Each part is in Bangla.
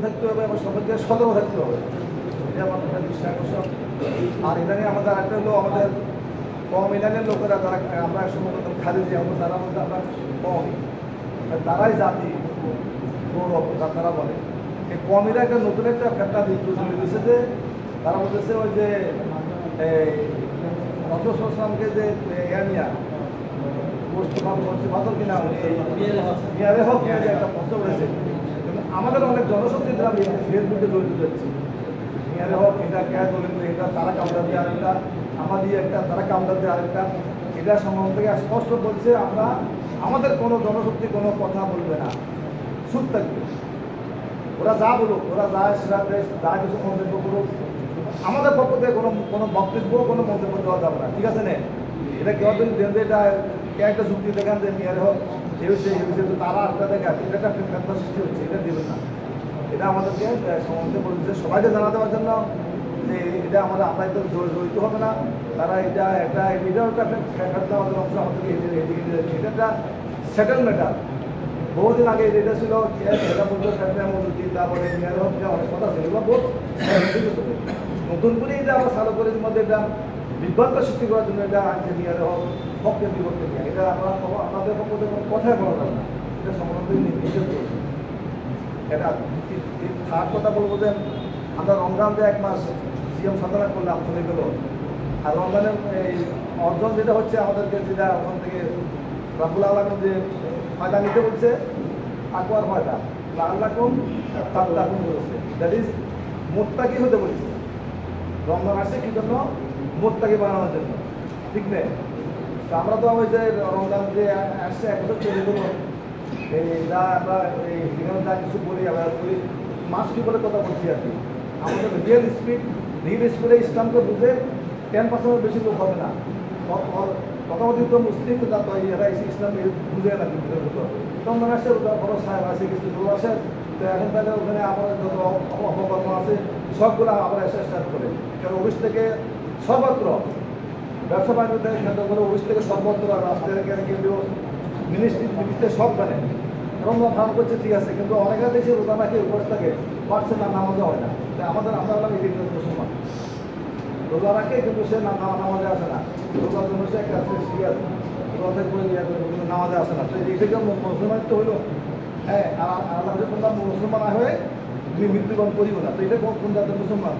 থাকতে হবে এবং সবাইকে সতর্ক থাকতে হবে, এটা আমার একটা দৃষ্টি আকর্ষণ। আর এটা নিয়ে আমাদের আরেকটা হলো আমাদের কম ইলানের লোকেরা যারা আমরা একসময় খারিজি আমরা তারা মধ্যে আমরা কম, তারাই জাতি গৌরব তারা বলে। এই কমিরা একটা নতুন একটা ফ্যাক্টর দিচ্ছে যে তারা বলতেছে ওই যে রসুলামকে যে ইয়ানিয়া বাদল কিনা মেয়ারে হক যে একটা প্রশ্ন করেছে, আমাদের অনেক জনশক্তি দ্বারা ফেসবুকে জড়িত যাচ্ছে। মেয়ারে হক এটা কে বলেন, এটা তারা কাউন্টার দিয়ে আরেকটা, আমাদের একটা তারা কাউন্টার দিয়ে আরেকটা, এটা সম্ভব থেকে স্পষ্ট বলছে আমরা আমাদের কোনো জনশক্তি কোনো কথা বলবে না, চুপ থাকবে। ওরা যা বলুক, ওরা যা সেরা যা কিছু মন্তব্য করুক, আমাদের পক্ষ থেকে কোনো কোনো বক্তব্য কোনো মন্তব্য দেওয়া যাবে না, ঠিক আছে না? এটা কেউ যদি দেন যে এটা একটা যুক্তি দেখান যে মেয়ারে হোক এই হয়েছে তো তারা আটটা দেখা, এটা একটা ফ্যাক্টর সৃষ্টি হচ্ছে, এটা দেবেন না। এটা আমাদেরকে সম্বন্ধে বলছে সবাইকে জানা দেওয়ার জন্য যে এটা আমরা একটু জড়িত হবে না, তারা এটা এটাও একটা ফ্যাক্টর আমাদের অংশ আমাদেরকে এদিকে যাচ্ছে। এটা একটা সেটেল ম্যাটার। বহুদিন আগে এটা ছিল এটা বলতো মজুরি, তারপরে মেয়ার হোক অনেক কথা ছিল, এগুলো বহুত নতুন করে এটা আমরা চালু করে মধ্যে এটা বিভ্রান্ত সৃষ্টি করার জন্য এটা আনছে মেয়ার হোক পক্ষে বিভক্তি নিয়ে, এটা আমরা আমাদের পক্ষ থেকে কোনো কথাই বলা যাবে না, এটা সম্বন্ধে নিষেধ করেছে। এটা থার্ড কথা বলবো যে আমরা রমজান যে 1 মাস সিএম সাধনা করলাম চলে গেল, আর রমজানের এই অর্জন যেটা হচ্ছে আমাদেরকে যেটা ওখান থেকে রাব্বুল আলামিন যে ফায়দা নিতে বলছে, আকবার ফায়দা লাআল্লাকুম তাত্তাকুন বলেছে, দ্যাট ইজ মুত্তাকি হতে বলেছে। রমজান আসছে কি জন্য? মুত্তাকি বানানোর জন্য, ঠিক নেই? তো আমরা তো ওই যে রমজান যে আসছে 1 বছর চলে গেল, এই যা আমরা এই যা কিছু বলি আমরা বলি মাস কি বলে কথা বলছি আর কি, আমাদের রিয়েল স্পিডে ইসলামকে বুঝে 10% বেশি লোক হবে না, তথাকথিত মুসলিম এরা ইসলাম বুঝে না। তখন আসে বড় সাহেব আছে, কিছু লোক আসে, তো এখন তাহলে ওখানে আমাদের যত অপকর্ম আছে সবগুলো আবার এসে স্টার্ট করে, কারণ অফিস থেকে সর্বত্র ব্যবসা বাণিজ্য থেকে ক্ষেত্র করে অফিস থেকে সর্বত্র রাস্তায় কেন্দ্রীয় মিনিস্ট্রি সবখানে রমজান ফার্ম করছে, ঠিক আছে, কিন্তু অনেকের দেশে রোজা নাকি উপস্থ থাকে, পারছে না, নামাজে হয় না। আমরা হলাম এই মুসলমান, রোজা রাখে কিন্তু সে নামাজে আসে না, রোজার জন্য সে একটা সিরিয়াস রোজা করে কিন্তু নামাজে আসে না। তো এই থেকে মুসলমান তো হইলো, হ্যাঁ, আল্লাহ মুসলমান না হয়ে তুমি মৃত্যুবরণ করিব না, তো এটা কোন জাতের মুসলমান?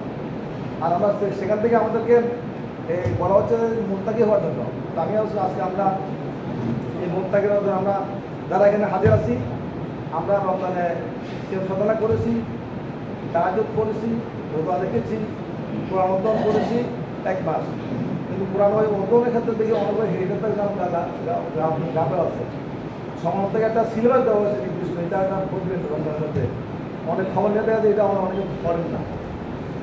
আর আমরা সেখান থেকে আমাদেরকে এই বলা হচ্ছে মুত্তাকি হওয়ার জন্য। তো আমি আজকে আমরা এই মুত্তাকির জন্য আমরা যারা এখানে হাজির আছি, আমরা রমজানে সাধনা করেছি, তাহাজ্জুদ করেছি, রোজা রেখেছি, কোরআন অধ্যয়ন করেছি 1 মাস, কিন্তু কোরআন অধ্যয়নের ক্ষেত্রে দেখি অনেক হেলিকপ্টার গ্রামে আছে, সমাজ থেকে একটা সিলেবাস দেওয়া হয়েছে নির্দিষ্ট, এটা একটা বলবেন রমজানের মধ্যে অনেক খবর নিয়ে দেখা যায়, এটা আমরা অনেকে পড়েন না,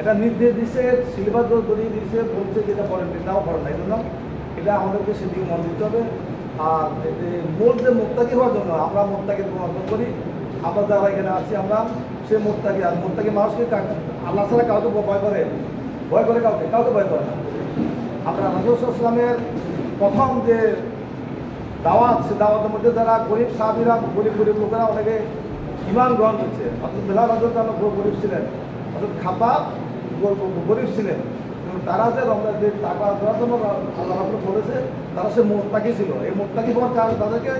এটা নির্দেশ দিচ্ছে, সিলেবাস যদি দিচ্ছে বলছে যেটা পড়েন এটাও পড়েন না, এই জন্য এটা আমাদেরকে সেদিকে মন দিতে হবে। আর মূল যে মুত্তাকি হওয়ার জন্য আমরা মুত্তাকির অর্জন করি, আমরা যারা এখানে আছি আমরা সে মুত্তাকি, আর মুত্তাকি মানুষকে আল্লাহ ছাড়া কাউকে ভয় করে কাউকে ভয় করে না। আমরা রাসূল সাল্লাল্লাহু আলাইহি ওয়াসাল্লামের প্রথম যে দাওয়াত, সে দাওয়াতের মধ্যে যারা গরিব সাহাবীরা, গরিব লোকেরা অনেকে ঈমান গ্রহণ করছে। হযরত বেলাল রাদিয়াল্লাহু আনহু গরিব ছিলেন, হযরত খাব্বাব গরিব ছিলেন, তারা যে রমজান যে টাকা দেওয়ার জন্য আল্লাহ রাব্বুল বলেছে, তারা সে মুত্তাকি ছিল। এই মুত্তাকি হওয়ার কারণে তাদেরকে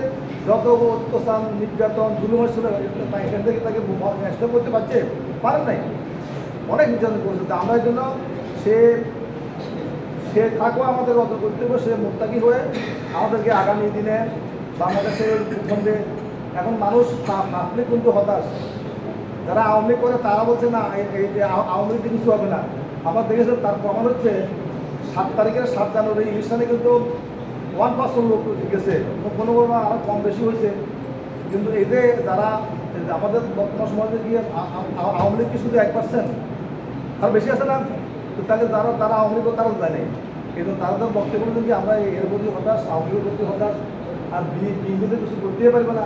যত অত্যাচার নির্যাতন জুলুম ছিল এখান থেকে তাকে নষ্ট করতে পারেন নাই, অনেক নির্যাতন করেছে। তা আমরা এই জন্য সে তাকেও আমাদের অর্জন করতে হবে, সে মুত্তাকি হয়ে আমাদেরকে আগামী দিনে বাংলাদেশের ভূখণ্ডে এখন মানুষ হাসলে কিন্তু হতাশ, যারা আওয়ামী লীগ করে তারা বলছে না এই যে আওয়ামী লীগ কিছু হবে না। আমরা দেখেছেন তার প্রমাণ হচ্ছে 7 তারিখের 7 জানুয়ারি ইলেকশনে কিন্তু 1% লোক গেছে, কোনো আরও কম বেশি হয়েছে, কিন্তু এতে যারা আমাদের বর্তমান সমাজে গিয়ে আওয়ামী লীগ কি শুধু 1% আর বেশি আছে না, তো তাহলে তারা আওয়ামী লীগ তারা যায় নাই, কিন্তু তাদের বক্তব্য যদি আমরা এর প্রতি হতাশ, আওয়ামী লীগের প্রতি হতাশ, আর বিএনপিতে কিছু করতেই পারবে না,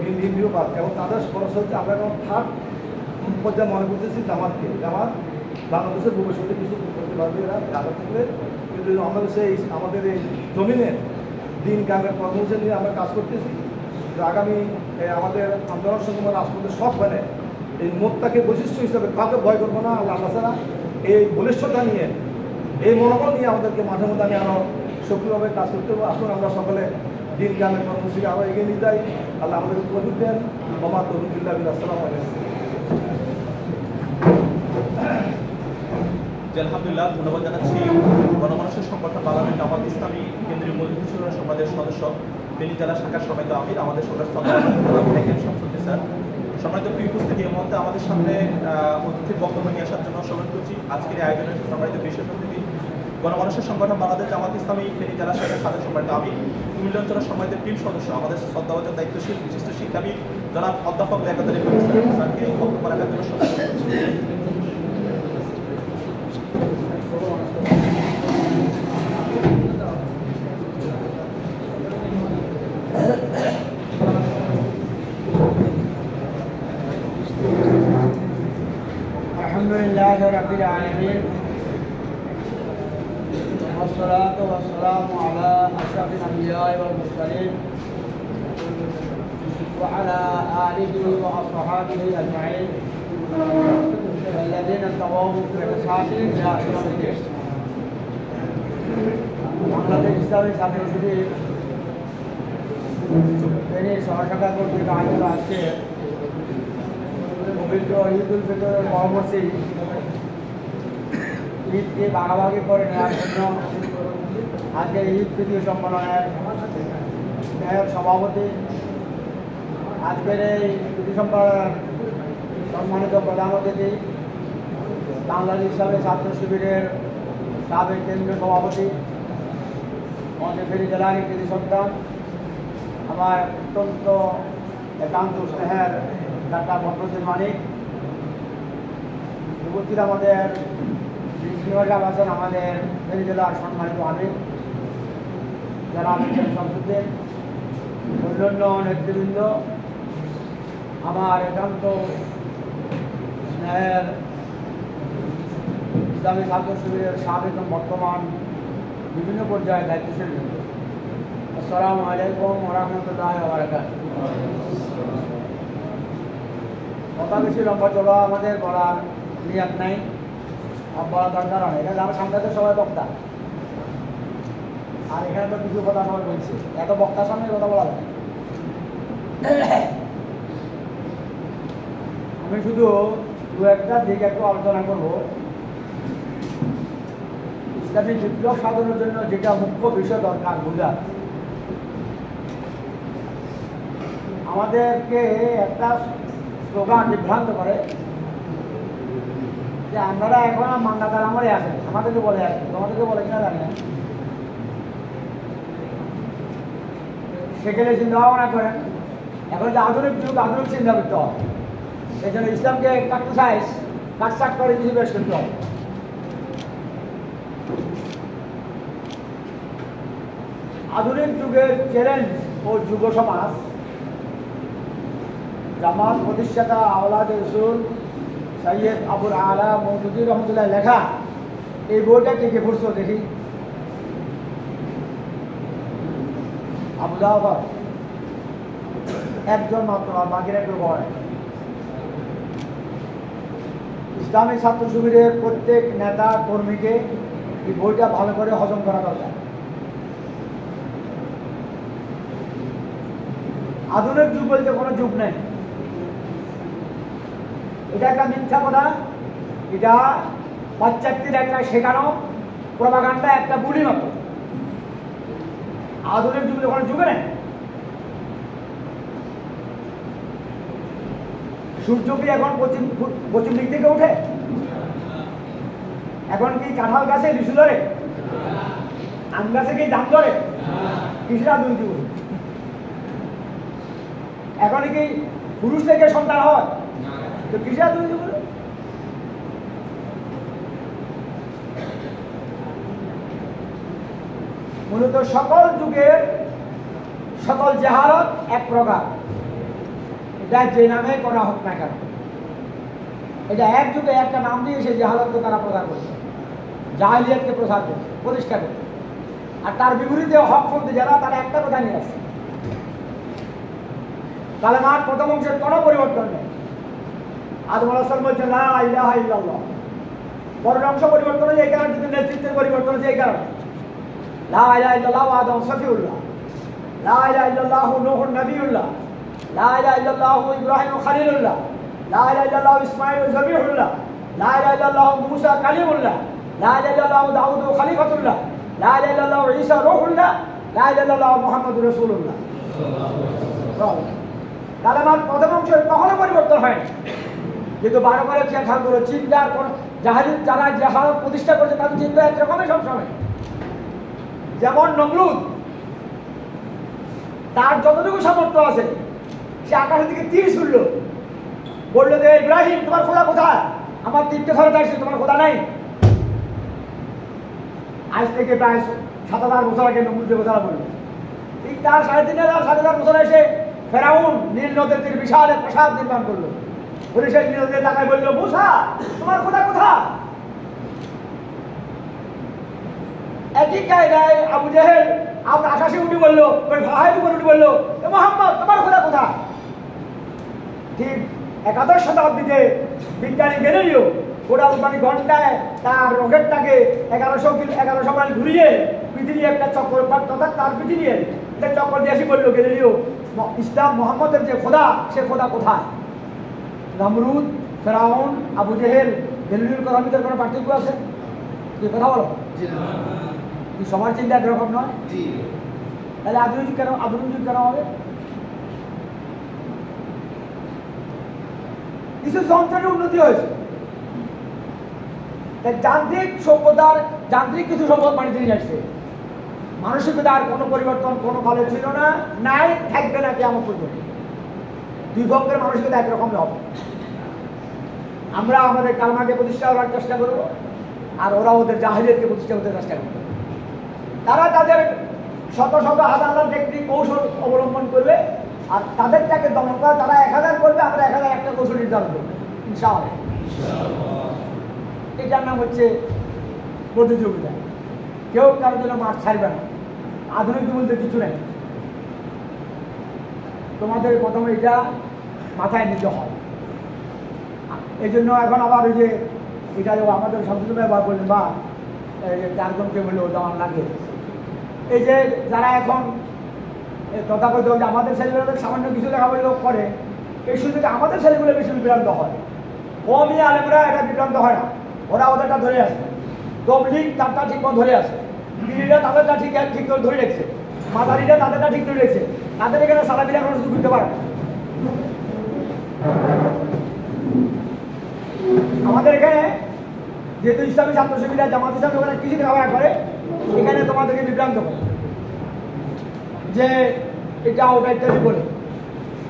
বিএনপিও বাদ, এবং তাদের খরচ হচ্ছে আমরা এখন 3rd পর্যায়ে মনে করতেছি জামাত বাংলাদেশের ভবিষ্যতে কিছু করতে পারবে এরা আগে থাকলে, কিন্তু আমাদের আমাদের এই জমিনে দিন গ্রামের কর্মসূচি নিয়ে আমরা কাজ করতেছি। আগামী আমাদের আন্দোলন সংগ্রামের রাজপথে সবখানে এই মোত্তাকে বৈশিষ্ট্য হিসাবে কাউকে ভয় করবো না, আল্লাহ ছাড়া এই বলিষ্ঠতা নিয়ে, এই মনোবল নিয়ে আমাদেরকে মাঠে মধ্যে আরও সক্রিয়ভাবে কাজ করতে হবে। আসুন আমরা সকলে দিন গ্রামের কর্মসূচি আরও এগিয়ে নিয়ে যাই। আল্লাহ আমাদেরকে তৌফিক দেন। ওমা তৌফিক ইল্লা বিল্লাহ। আসসালামু আলাইকুম। আলহামদুলিল্লাহ, ধন্যবাদ জানাচ্ছি গণমানুষের সংগঠন বাংলাদেশ জামাত ইসলামী কেন্দ্রীয় মজলিসুর সমাজের সদস্য, ফেনী জেলা শাখার সমিত আমির, আমাদের সঙ্গে স্যার। সম্মানিত প্রিয় উপস্থিতি, এই মুহূর্তে আমাদের সামনে অতিথির বক্তব্য নিয়ে আসার জন্য স্মরণ করছি আজকের এই আয়োজনের সম্মানিত বিশেষ অতিথি গণমানুষের সংগঠন বাংলাদেশ জামাত ইসলামী ফেনী জেলা শাখার সাধারণ সম্পাদক আমির, কুমিল্লা অঞ্চলের সম্মানিত টিম সদস্য, আমাদের শ্রদ্ধাভাজন দায়িত্বশীল বিশিষ্ট শিক্ষাবিদ জনাব অধ্যাপক লেখাদারি স্যারকে বক্তব্য রাখার জন্য সদস্য করছি। আলহামদুলিল্লাহ রাব্বিল আলামিন والصلاة والسلام على أشرف الأنبياء والمرسلين وعلى آله وأصحابه أجمعين الذين اتبعوهم بإحسان إلى يوم الدين। বাংলাদেশ ইসলামী ছাত্র শিবির ফেনী সহশাখা কর্তৃক আয়োজিত আজকে পবিত্র ঈদ উল ফিতরের পরবর্তী ঈদকে ভাগাভাগি করে নেওয়ার জন্য আজকে ঈদ তৃতীয় সম্মেলনের সভাপতি, আজকের এই তৃতীয় সম্মেলনের সম্মানিত প্রধান অতিথি বাংলাদেশ ইসলামী ছাত্র শিবিরের সাবেক কেন্দ্রীয় সভাপতি, আমাদের ফেনী জেলার কৃতি সন্তান, আমার অত্যন্ত একান্ত স্নেহের ডাক্তার বদরুদ্দিন মানিক, উপস্থিত আমাদের আছেন আমাদের ফেনী জেলার সম্মানিত আমির যারা আমির সংসদের অন্যান্য নেতৃবৃন্দ, আমার একান্ত স্নেহের ইসলামী ছাত্র শিবিরের সাবেক বর্তমান বিভিন্ন পর্যায়ে দায়িত্বশীল বৃন্দ, আসসালামু আলাইকুম ওয়া রাহমাতুল্লাহি ওয়া বারাকাতুহু। কথা বেশি লম্বা চলা আমাদের বলার নিয়াত নাই, বলা দরকার হয়। এখানে আমার সামনে সবাই বক্তা, আর এখানে তো কিছু কথা সবাই বলছে, এত বক্তার সামনে কথা বলা যায়। আমি শুধু দু একটা দিক একটু আলোচনা করবো। ইসলামী বিপ্লব সাধনের জন্য যেটা মুখ্য বিষয় দরকার বোঝা, আমাদেরকে একটা স্লোগান বিভ্রান্ত করে যে আপনারা এখন মান্দাতার আমলে আছেন, আমাদেরকে বলে আসেন, তোমাদেরকে বলে কিনা জানি না, সেখানে চিন্তা ভাবনা করেন। এখন যে আধুনিক যুগ, আধুনিক চিন্তা করতে হবে, সেই জন্য ইসলামকে কাটসাট করে কিছু বেশ করতে হবে। আধুনিক যুগের চ্যালেঞ্জ ও যুব সমাজ, জামাত প্রতিষ্ঠাতা আওলাদে রসুল সৈয়দ আবুল আলা মওদুদী রহমতুল্লাহ লেখা এই বইটা কে পড়ছো দেখি? আবু জাফর একজন মাত্র, বাকিরা কেউ পড়ে। ইসলামী ছাত্র শিবিরের প্রত্যেক নেতা কর্মীকে এই বইটা ভালো করে হজম করা দরকার। আধুনিক যুগ বলতে কোনো যুগ নেই, এটা একটা মিথ্যা কথা, এটা পাশ্চাত্যের একটা শেখানো প্রপাগান্ডা, একটা বুলি মাত্র। আধুনিক যুগে কোনো যুগে নেই। সূর্য কি এখন পশ্চিম দিক থেকে ওঠে? এখন কি কাঁঠাল গাছে লিচু ধরে? আম গাছে কি জাম ধরে? কিসের আধুনিক যুগ? এখন কি পুরুষ থেকে সন্তান হয়? তো কিসের আধুনিক যুগ? মূলত সকল যুগের সকল জেহালত এক প্রকার, এটা যে নামে করা হোক না কেন, এটা এক যুগে একটা নাম দিয়ে সেই জেহালতকে তারা প্রচার করছে, জাহিলিয়াতকে প্রচার করছে, প্রতিষ্ঠা করছে। আর তার বিপরীতে হকপন্থী যারা, তারা একটা কথা নিয়ে আসছে, কালেমার প্রথম অংশের কোনো পরিবর্তন নেই, আদম আলাইহিস সালাম বলছেন লা ইলাহা ইল্লাল্লাহ। বড় অংশ পরিবর্তন হয়েছে এই কারণে, কিন্তু নেতৃত্বের পরিবর্তন হয়েছে এই কারণে। লা ইলাহা ইল্লাল্লাহ আদম সফিউল্লাহ, লা ইলাহা ইল্লাল্লাহ নূহুন নবিয়ুল্লাহ, লা ইলাহা ইল্লাল্লাহ ইব্রাহিম খলিলুল্লাহ, লা ইলাহা ইল্লাল্লাহ ইসমাঈল জবিহুল্লাহ, লা ইলাহা ইল্লাল্লাহ মুসা কালিমুল্লাহ, লা ইলাহা ইল্লাল্লাহ দাউদ খলিফাতুল্লাহ, লা ইলাহা ইল্লাল্লাহ ঈসা রূহুল্লাহ, লা ইলাহা ইল্লাল্লাহ মুহাম্মাদুর রাসূলুল্লাহ। কালেমার প্রথম অংশ কখনো পরিবর্তন হয়নি, কিন্তু বারো করে খেয়াল করো চিন্তার কোন যারা জাহাজ প্রতিষ্ঠা করেছে তাদের চিন্তা একরকমই সবসময়। যেমন নমরুদ, তার যতটুকু সামর্থ্য আছে সে আকাশের দিকে তীর ছুড়ল, বললো যে ইব্রাহিম তোমার খোদা কোথায়? আমার তীরটা ফেরত আসছে, তোমার খোদা নাই। আজ থেকে প্রায় ৭,০০০ বছর আগে নমরুদের কথা বললো। ঠিক তার ৩,৫০০ ৭,০০০ বছর এসে ফেরাউন নীল নদের তীরে বিশাল এক প্রাসাদ নির্মাণ করলো। বলে সেই নীল নদের তাকায় বললো মুসা তোমার খোদা কোথায়? একই কায়দায় আবু জেহেল আকাশে উঠে বললো, পাহাড়ের উপর উঠে বললো মুহাম্মদ তোমার খোদা কোথায়? ঠিক ১১শ শতাব্দীতে বিজ্ঞানী গ্যালিলিও ওরা মানে ঘন্টায় তার রকেটটাকে ১১০০ মাইল ঘুরিয়ে পৃথিবী একটা চক্কর তথা তার পৃথিবী একটা চক্কর দিয়ে আসি বললো গ্যালিলিও ইসলাম মোহাম্মদের যে খোদা সে খোদা কোথায়? নমরুদ, ফেরাউন, আবু জেহেল, গ্যালিলিওর কথার ভিতরে কোনো পার্থক্য আছে? তুই কথা বলো, তুই সবার চিন্তা একরকম নয়। তাহলে আধুনিক যুগ কেন হবে? কিছু যন্ত্রের উন্নতি হয়েছে, যান্ত্রিক সভ্যতার যান্ত্রিক কিছু সম্পদ বাণিজ্য নিয়ে আসছে। মানসিকতার কোনো পরিবর্তন কোনো কালে ছিল না, নাই, থাকবে না কিয়ামত পর্যন্ত। দুই পক্ষের মানসিকতা একরকম হবে। আমরা আমাদের কালমাকে প্রতিষ্ঠা করার চেষ্টা করব, আর ওরা ওদের জাহিলিয়াতকে প্রতিষ্ঠা করতে চেষ্টা করবে। তারা তাদের শত শত হাজার টেকনিক কৌশল অবলম্বন করবে, আর তাদেরটাকে দমন করা তারা ১,০০০ করবে, আমরা ১,০০০ একটা কৌশল নির্ধারণ করবো ইনশাআল্লাহ। এটার নাম হচ্ছে প্রতিযোগিতা। কেউ কারোর জন্য মাঠ ছাড়বে না। আধুনিক বলতে কিছু নেই। তোমাদের প্রথমে এটা মাথায় নিতে হয়। এই জন্য এখন আবার ওই যে এটা আমাদের সংস্কৃত ব্যবহার করলেন বা ৪জনকে বললেও দেওয়ার লাগে। এই যে যারা এখন তথাকথিত আমাদের ছেলেগুলো সামান্য কিছু লেখাপড়া করে, এই সুযোগে আমাদের ছেলেগুলো বেশি বিভ্রান্ত হয়। কমই আলেমরা এটা বিভ্রান্ত হয় না, ওরা ওদেরটা ধরে আসে। তবলিগ তারটা ঠিক মতো ধরে আসে, বিড়িরা তাদেরটা ঠিক করে ধরে রেখেছে, মাদারিরা তাদেরটা ঠিক ধরে রেখেছে। তাদের এখানে সালাবিরা কোনো সুযোগ দিতে পারে না। আমাদের এখানে যেহেতু ইসলামী ছাত্র শিবিরা জামাত ইসলামী ওখানে কিছু খাবার করে, এখানে তোমাদেরকে বিভ্রান্ত করে যে এটা ওটা ইত্যাদি বলে।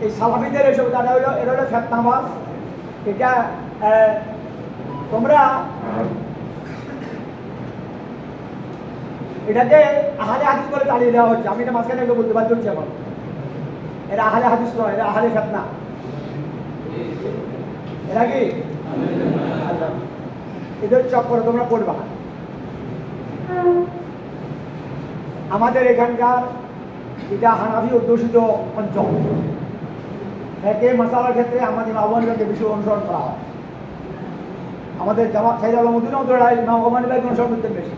এই সালাফিদের এসব তারা হইলো এরা হলো ফেতনাবাজ। এটা তোমরা এটাকে আহলে হাদিস করে চালিয়ে দেওয়া হচ্ছে। আমি এটা মাঝখানে একটু বলতে বাধ্য হচ্ছি এখন। এরা আহলে হাদিস নয়, এরা আহলে ফেতনা। এরা কি এদের চক্করে তোমরা পড়বা। আমাদের এখানকার এটা হানাফি অধ্যুষিত অঞ্চল। একে মশালার ক্ষেত্রে আমাদের আহ্বানকে বেশি অনুসরণ করা হয়। আমাদের জামাত সাইদ আলমুদ্দিন নবমানিবাই অনুসরণ করতে বেশি,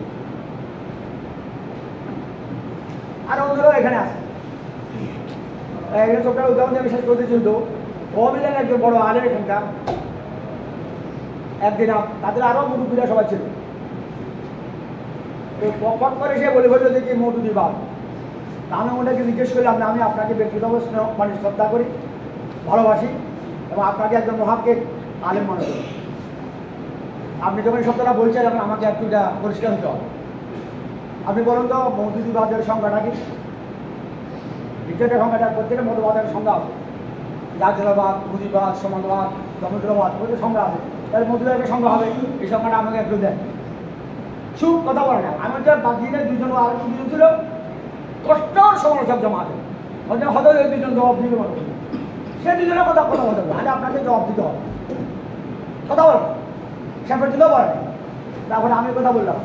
আর অন্যরাও এখানে আছে। ছোট্ট উদাহরণ দিয়ে বিশেষ করতে চলতো অমিলেন একজন বড় আলেম এখানকার। একদিন তাদের আরো মুরব্বীরা সবাই ছিল, পট করে সে বলে বললো যে কি মৌদুদি বাদ। আমি ওনাকে জিজ্ঞেস করলাম আমি আপনাকে ব্যক্তিগত স্নেহ মানে শ্রদ্ধা করি, ভালোবাসি এবং আপনাকে একজন মহাক্কিক আলেম মনে করি। আপনি যখন এই শব্দটা বলছেন এখন আমাকে একটু এটা পরিষ্কার হতে হবে। আপনি বলুন তো মৌদুদিবাদের সংজ্ঞাটা কি? বিজ্ঞানের সংজ্ঞাটা প্রত্যেকের মতবাদের সংজ্ঞা আছে। জাতীয়তাবাদ, পুঁজিবাদ, সমাজবাদ, জনপ্রিয়বাদ ওদের সংজ্ঞা আছে। তাহলে মৌদুদিবাদের সংজ্ঞা হবে, এই সংজ্ঞাটা আমাকে একটু দেন। চুপ কথা বলে না। আমি তো বাকিদের দুজন আর দুজন ছিল কষ্টর সমালোচক জমাতে, হয়তো এই দুজন জবাব দিতে পারবে, সে দুজনের কথা বলতে হবে। আরে আপনাকে জবাব দিতে হবে, কথা বলেন সে পর্যন্ত বলেন। তারপরে আমি কথা বললাম,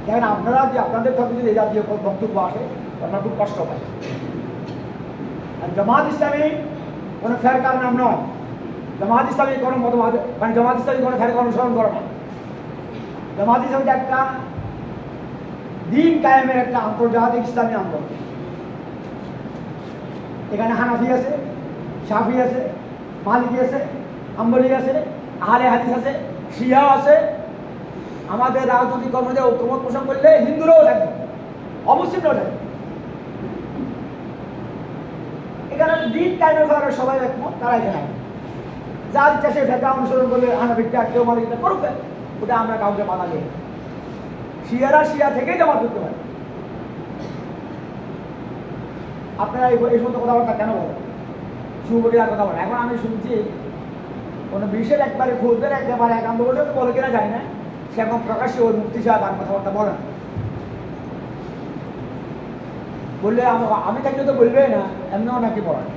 দেখেন আপনারা যে আপনাদের পক্ষে যদি এই জাতীয় বক্তব্য আসে আপনারা খুব কষ্ট পায়। আর জামাত ইসলামী কোনো ফেরকার নাম নয়, জামাত ইসলামী কোনো মতবাদ মানে জামাত ইসলামী কোনো ফেরকা অনুসরণ করে না। জামাত ইসলামী একটা দিন কায়েমের একটা আন্তর্জাতিক ইসলামী আন্দোলন। এখানে হানাফি আছে, শাফি আছে, মালিকি আছে, হাম্বলি আছে, আহলে হাদিস আছে, শিয়া আছে। আমাদের রাজনৈতিক কর্মীদের ঐক্যমত পোষণ করলে হিন্দুরাও থাকবে, অমুসলিমরাও থাকবে। এখানে দিন কায়েমের ব্যাপারে সবাই একমত, তারা এখানে যার ইচ্ছা সে ফেকা অনুসরণ করবে, হানাফিটা কেউ মালিকটা করুক, ওটা আমরা কাউকে বাধা দিই। শিয়ারা শিয়া থেকেই জামাত করতে পারে। আপনারা এই সমস্ত কথাবার্তা কেন বলেন? শুভরিয়ার কথা বলেন। এখন আমি শুনছি কোনো বিষয়ের একবারে খুঁজবেন, একেবারে একান্ত বলে বলে কিনা জানি না, সে এখন প্রকাশ্যে ওই মুফতি সাহেব আর কথাবার্তা বলেন বললে আমি থাকলে তো বলবে না, এমনিও নাকি বলেন।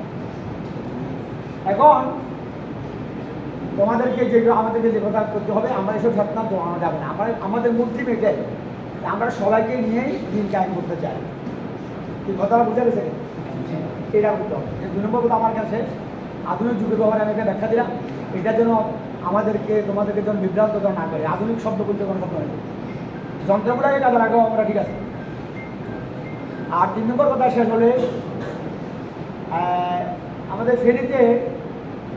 এখন তোমাদেরকে যে আমাদেরকে যে কথা করতে হবে, আমরা এসব সত্তা জমানো যাবে না। আমাদের মূর্তি মেটে আমরা সবাইকে নিয়েই দিন কায়েম করতে চাই। এই কথাটা বুঝে গেছে, এটা করতে হবে। 2 নম্বর কথা আমার কাছে আধুনিক যুগের ব্যাপারে আমি একটা ব্যাখ্যা দিলাম, এটা যেন আমাদেরকে তোমাদেরকে যেন বিভ্রান্ত না করে। আধুনিক শব্দ বলতে কোনো শব্দ নেই, যন্ত্রগুলোকে কাজে লাগাও আমরা, ঠিক আছে। আর 3 নম্বর কথা শেষ হলে আমাদের ফেনীতে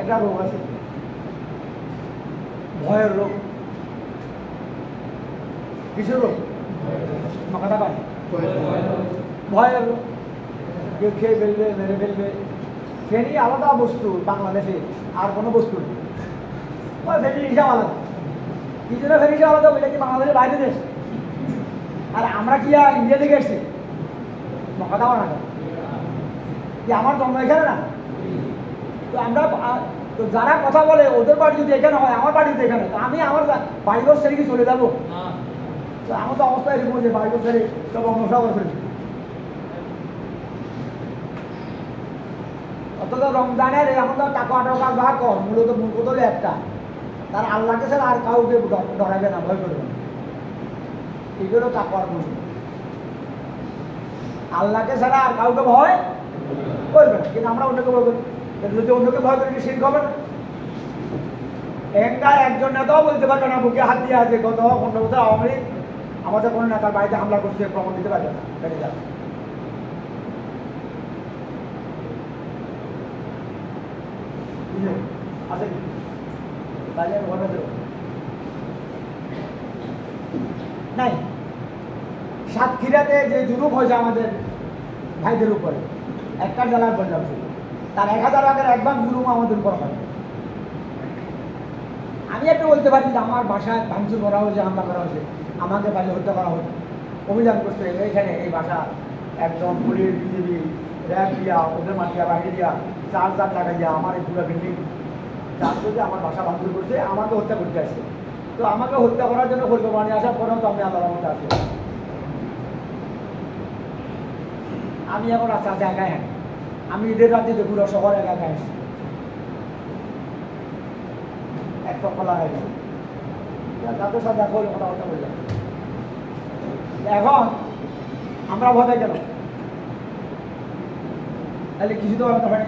একটা রোগ আছে, ভয়ের রোগ। কিসের রোগ? কথা পাই ভয়ের রোগ। কেউ খেয়ে ফেলবে, মেরে ফেলবে। ফেনী আলাদা বস্তু, বাংলাদেশে আর কোনো বস্তু নেই। ফেনীর হিসাব আলাদা। কি জন্য ফেনীর হিসাব আলাদা? ওইটা কি বাংলাদেশের বাইরে দেশ? আর আমরা কি ইন্ডিয়া থেকে এসছি? কথা বলা না কি আমার জন্ম এখানে না? তো আমরা তো যারা কথা বলে ওদের বাড়ি যদি এখানে হয়, আমার বাড়ি যদি এখানে, তো আমি আমার বাড়িঘর ছেড়ে কি চলে যাবো? তো আমার তো অবস্থা এরকম যে বাড়িঘর ছেড়ে সব অংশ করে। অথচ রমজানের এখন তো টাকা যা কর, মূলত মূল কথা হলো একটা, তার আল্লাহকে ছাড়া আর কাউকে ডরাবে না, ভয় করবে না। এগুলো টাকার মূল, আল্লাহকে ছাড়া আর কাউকে ভয় করবে না। কিন্তু আমরা অন্যকে ভয় করি। যদি অন্যকে ভয় করি শিরক হবে না? একজন নেতাও বলতে পারবে না, বুকে হাত দিয়ে আছে গত 15 বছর আওয়ামী লীগ আমাদের কোনো নেতার বাড়িতে হামলা করছে, প্রমাণ দিতে পারবে না। বেড়ে যাবে। আছে কি নাই? সাতক্ষীরাতে যে জুলুম হয়েছে আমাদের ভাইদের উপরে, একটা জেলার বললাম তার 1000 টাকার একবার জুলুম আমাদের উপর হয়। আমি একটু বলতে পারি যে আমার বাসায় ভাঙচুর করা হয়েছে, হামলা করা হয়েছে, আমাকে বাড়ি হত্যা করা হয়েছে, অভিযান করছে এইখানে এই বাসা একদম পুলিশ, বিজেপি, র্যাব দিয়া, ওদের মাটিয়া বাইরে দিয়া 4 লাখ টাকা দিয়া আমার এই পুরো বিল্ডিং চাষ করছে, আমার বাসা ভাঙচুর করছে, আমাকে হত্যা করতে আসছে। তো আমাকে হত্যা করার জন্য পরিকল্পনা নিয়ে আসার পরেও তো আমি আল্লাহর মধ্যে আছি। আমি এখন আচ্ছা একাই হ্যাঁ, আমি ঈদের রাত্রিতে পুরো শহর একা আসছি, এক পক্ষ লাগাই তাদের সাথে দেখা হলে কথাবার্তা বললাম। এখন আমরা ভয় কেন? তাহলে কিছু তো ব্যাপার হয়।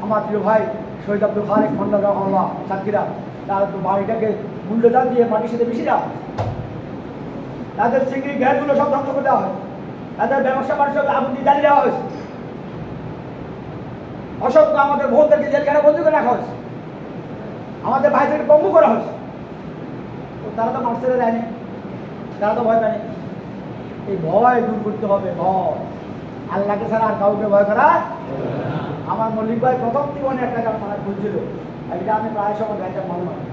আমার প্রিয় ভাই শহীদ আব্দুল খালেক মন্ডল রহমাল্লাহ সাতক্ষীরা, তার বাড়িটাকে মূল্যদান দিয়ে মাটির সাথে মিশে দেওয়া হয়। তাদের চিংড়ি গ্যাসগুলো সব ধ্বংস করে দেওয়া হয়। তাদের ব্যবসা বাণিজ্য আগুন দিয়ে জ্বালিয়ে দেওয়া হয়েছে। অসংখ্য আমাদের ভোটদেরকে জেলখানা বন্দি করে রাখা হয়েছে। আমাদের ভাইদেরকে পঙ্গু করা হয়েছে। তো তারা তো মার্চেলে দেয়নি, তারা তো ভয় পায়নি। এই ভয় দূর করতে হবে। ভয় আল্লাহকে ছাড়া আর কাউকে ভয় করা। আমার মল্লিক ভাই প্রথম জীবনে একটা গান মারা খুঁজছিল, এটা আমি প্রায় সময় গাইতে মনে হয়,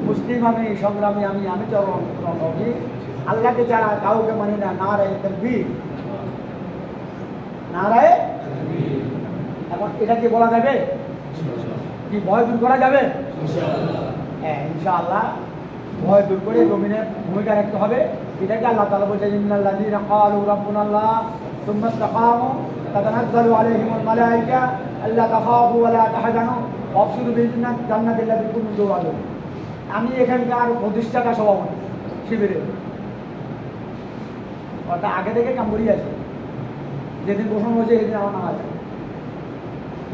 মুসলিম আমি, সংগ্রামী আমি, আমি চরম নবী, আল্লাহকে ছাড়া কাউকে মানি না, নারায়ে তাকবীর, নারায়ে। এখন এটা কি বলা যাবে? কি ভয় দূর করা যাবে? হ্যাঁ ইনশাআল্লাহ ভয় দূর করে জমিনে ভূমিকা রাখতে হবে। এটাকে আল্লাহ তাআলা বলছে, ইন্নাল্লাযীনা ক্বালু রাব্বুনাল্লাহ সুম্মা ইসতাকামু তাতানাজ্জালু আলাইহিমুল মালায়েকা আল্লা তাখাফু ওয়া লা তাহজানু ওয়াবশিরু বিল জান্নাতিল্লাতী কুনতুম তুআদুন। আমি এখানকার প্রতিষ্ঠাতা সভাপতি শিবিরের, অর্থাৎ আগে থেকে কাম করি আছে, যেদিন ঘোষণা হয়েছে সেদিন আমার নাম আছে।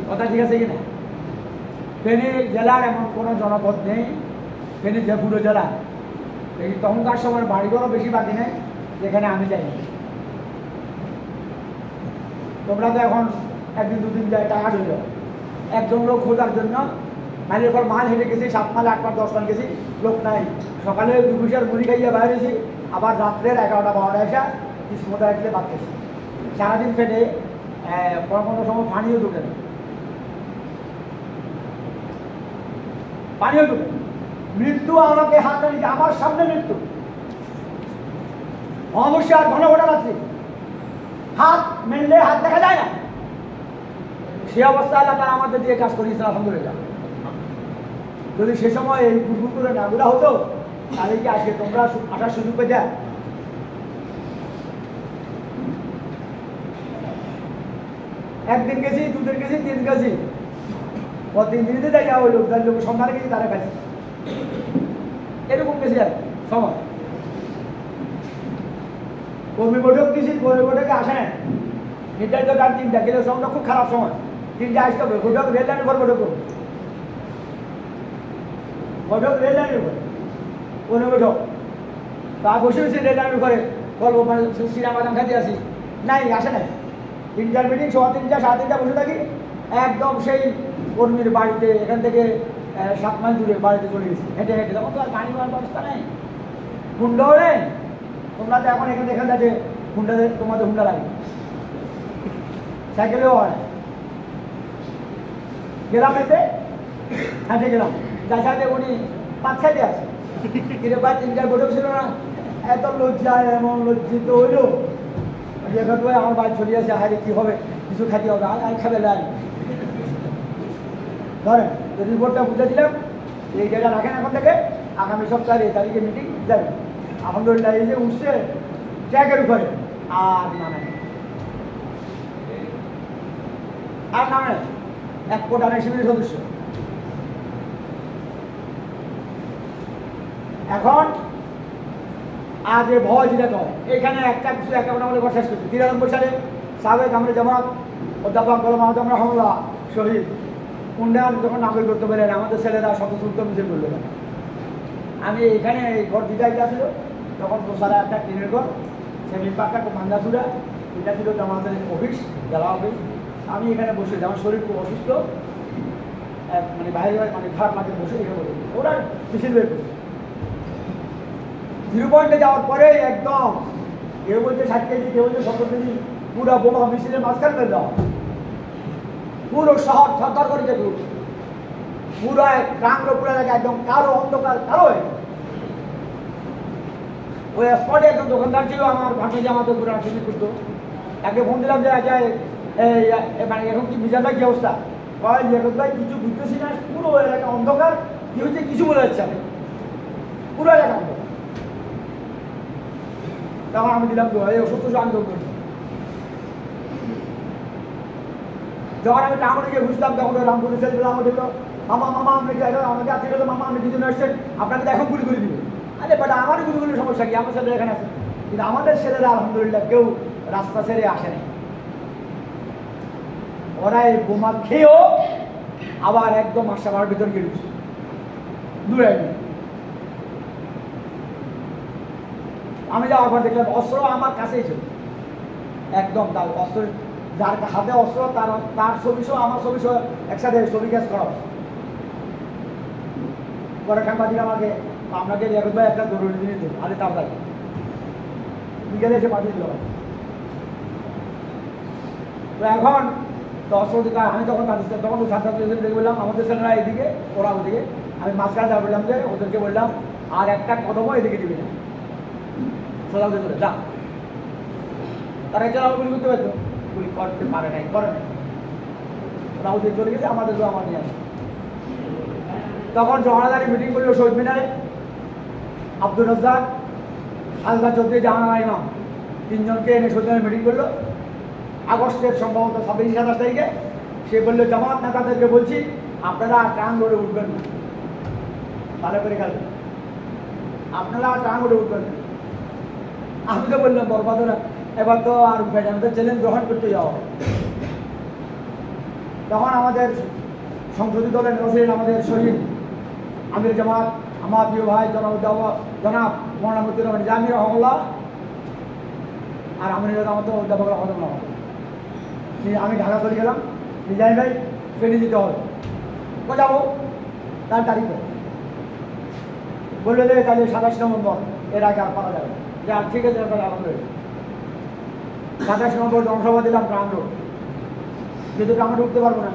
কথা ঠিক আছে কিনা? ফেনী জেলার এমন কোনো জনপদ নেই, ফেনী যে পুরো জেলা এই তখনকার সময় বাড়িঘরও বেশি বাকি নেই যেখানে আমি যাই। তোমরা তো এখন একদিন দুদিন যায় টায়ার্ড হয়ে যাও। একজন লোক খোঁজার জন্য মাইলের পর মাইল হেঁটে গেছি, 7 মাইল 8 মাইল 10 মাইল গেছি, লোক নাই। সকালে 2 পয়সার মুড়ি খাইয়ে বাইরেছি, আবার রাত্রের 11টা 12টা এসে কিসমতো একলে বাদ গেছি। সারাদিন ফেটে কোনো সময় পানিও ঢুকে না, পানিও ঢুকে। মৃত্যু আমাকে হাতে নিতে, আমার সামনে মৃত্যু, অবশ্যই আর ঘন ঘটা লাগছে, হাত মেললে হাত দেখা যায় না। সে অবস্থায় আল্লাহ তারা আমাদের দিয়ে কাজ করিয়েছেন আলহামদুলিল্লাহ। যদি সে সময় এই গুড়গুড় করে নাগুলা হতো তাহলে কি আজকে তোমরা আসার সুযোগ পেতে? একদিন গেছি, 2 দিন গেছি, 3 গেছি, 3 দিনতে যাই ওই লোক যার লোক সন্ধানে গেছি তারা খাইছে, এরকম গেছি আর সময়। কর্মী বৈঠক গেছি, কর্মী বৈঠকে আসে না, নির্ধারিত কার 3টা গেলে সময়টা খুব খারাপ সময়, 3টা আসতে হবে। বৈঠক রেল লাইনের উপর বৈঠক করবো, বৈঠক রেল লাইনের উপরে কোনো বৈঠক। তা বসে বসে রেল লাইনের উপরে বলবো মানে সিনেমা দাম খাইতে আসি, নাই আসে নাই। 3টার মিটিং 3:15 3:30 বসে থাকি, একদম সেই কর্মীর বাড়িতে, এখান থেকে 7 মাইল দূরে বাড়িতে চলে গেছি হেঁটে হেঁটে। তখন তো আর গাড়ি ঘোড়ার ব্যবস্থা নেই, হুন্ডাও নেই। তোমরা তো এখন এখানে দেখা যাচ্ছে হুন্ডা, তোমাদের হুন্ডা লাগে, সাইকেলেও হয়। গেলাম এতে হেঁটে গেলাম, যার সাথে উনি 5-6 আছে, কিন্তু প্রায় 3টার বৈঠক ছিল না। এত লজ্জা, এমন লজ্জিত হইল আমার বাড়ি চলে আসে, হারে কি হবে, কিছু খাইতে হবে, আর খাবে না। ধরেন রিপোর্টটা বুঝে দিলাম, এই ডেটা রাখেন এখন থেকে, আগামী সপ্তাহে এই তারিখে মিটিং যাবে। আলহামদুলিল্লাহ এই যে উঠছে ট্র্যাকের উপরে, আর নামে আর নামে 1 কোটানের শিবিরের সদস্য। এখন আজ এ ভয় যেটা হয় এখানে একটা কিছু একটা মোটামুটি শেষ করছে। 93 সালে সাবেক আমরা জামাত অধ্যাপক গোলাম আজম রহমতুল্লাহ শহীদ উন্নয়ন যখন নাগরিক করতে পারেন, আমাদের ছেলেরা স্বতঃস্ফূর্ত মিছিল করলো। আমি এখানে এই ঘর দিদাইটা ছিল তখন প্রসারা একটা টিনের ঘর, সেমি পাক্কা ভাঙ্গাচুরা, এটা ছিল আমাদের অফিস, জেলা অফিস। আমি এখানে বসে, আমার শরীর খুব অসুস্থ, মানে বাইরে মানে খারাপ লাগে, বসে এখানে বসে ওরা মিছিল বের করছে। 0 পয়েন্টে যাওয়ার পরে একদম কেউ বলছে 60 কেজি, কেউ বলছে 70 কেজি, পুরো বোমা মিছিলের মাঝখানে করে দেওয়া, পুরো শহর থরথর করে যেত, পুরো গ্রামের উপরে লাগে একদম কালো অন্ধকার কালো। ওই স্পটে একজন দোকানদার ছিল আমার ভাটিজা, আমাদের পুরো চিনি করতো। তাকে ফোন দিলাম যে মানে এখন কি মিজান ভাই কি অবস্থা? এখন ভাই কিছু বুঝতেছি না, পুরো এলাকা অন্ধকার, কি হচ্ছে কিছু বলে যাচ্ছে না, পুরো এলাকা অন্ধকার। তখন আমি দিলাম অসুস্থ আন্দোলন করি। যখন আমি টাউনে গিয়ে বুঝলাম তখন রামপুর আমাকে দিল, মামা মামা আপনি আমাকে আজকে গেলো, মামা আপনি দুজন আসছেন, আপনাকে এখন গুলি করে দিবে। আরে বাট আমারই গুলিগুলির সমস্যা কি, আমার ছেলেরা এখানে আছে। কিন্তু আমাদের ছেলেরা আলহামদুলিল্লাহ কেউ রাস্তা ছেড়ে আসেনি, ওরা এই বোমা খেয়েও আবার একদম আশাবার ভিতর গিয়ে ঢুকছে, দূরে। আমি যাওয়ার পর দেখলাম অস্ত্র আমার কাছেই ছিল, একদম তার অস্ত্র, যার হাতে অস্ত্র তার ছবি সহ আমার ছবি সহ একসাথে ছবি ক্যাচ করা। পরে সাংবাদিক আমাকে আপনাকে রেখত ভাই একটা জরুরি জিনিস দিন, আরে তাড়াতাড়ি বিকেলে এসে পাঠিয়ে দিল। তো এখন তো অস্ত্র দিতে আমি তখন তখন তো ছাত্রছাত্রীদেরকে বললাম, আমাদের ছেলেরা এইদিকে ওরা ওদিকে, আমি মাঝখানে যা বললাম যে ওদেরকে বললাম আর একটা কদমও এদিকে দিবি না, সোজা চলে যা। তারা একজন আমার গুলি করতে পারতো, গুলি করতে পারে নাই, করে নাই, ওরা ওদের চলে গেছে, আমাদের তো আমার নিয়ে আসে। তখন জওয়ানাদারি মিটিং করলো শহীদ মিনারে, আব্দুল রাজ্জাক, হালকা চৌধুরী, জাহানারা ইমাম, 3 জনকে এনে শহীদ মিনারে মিটিং করলো আগস্টের সম্ভবত 26-27 তারিখে। সে বললো জামাত নেতাদেরকে বলছি আপনারা ট্রাং রোডে উঠবেন না, ভালো করে খেলবে, আপনারা ট্রাং রোডে উঠবেন না। আমি তো বললাম বরবাদ না, এবার তো আর আমাদের চ্যালেঞ্জ গ্রহণ করতে যাওয়া। তখন আমাদের সংসদীয় দলের নেতা ছিলেন আমাদের শহীদ আমির জামাত, আমার প্রিয় ভাই জনাব মৌলানা মতিউর রহমান নিজামী রহমাল্লাহ, আর আমি আমার তো অধ্যাপক রহমান। আমি ঢাকা চলে গেলাম, নিজামী ভাই ফেলে দিতে হবে, কো যাবো তার তারিখ বললো যে তাহলে 27 নভেম্বর, এর আগে আর পাওয়া যাবে। যে ঠিক আছে তাহলে আলহামদুলিল্লাহ 27 নভেম্বর জনসভা দিলাম গ্রাম রোড, যেহেতু গ্রামে ঢুকতে পারবো না।